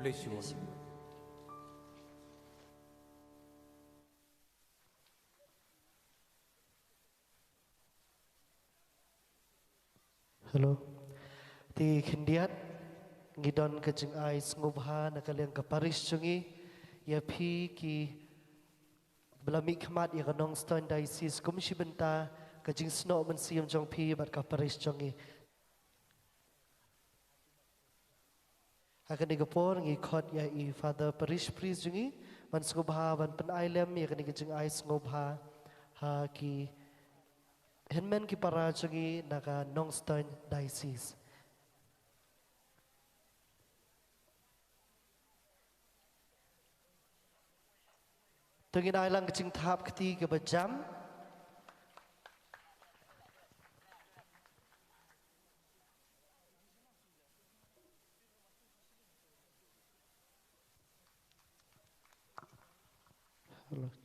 bless you all. Hello. Ti khendiat ngidon ka jing ai ngubha nakaliang ka paris chungi ya phi ki belami khmat ya kanong stone diocese kumshi benta ka jing sno man siam jong phi bat ka paris chungi akan digapor ngi khot ya I father parish priest jungi man ngubha ban pen ailem ya kan jing ai ngubha ha ki henmen ki para chungi naka nong stone diocese. Tungin ai lang kecing tahap ketiga berjam. Hello.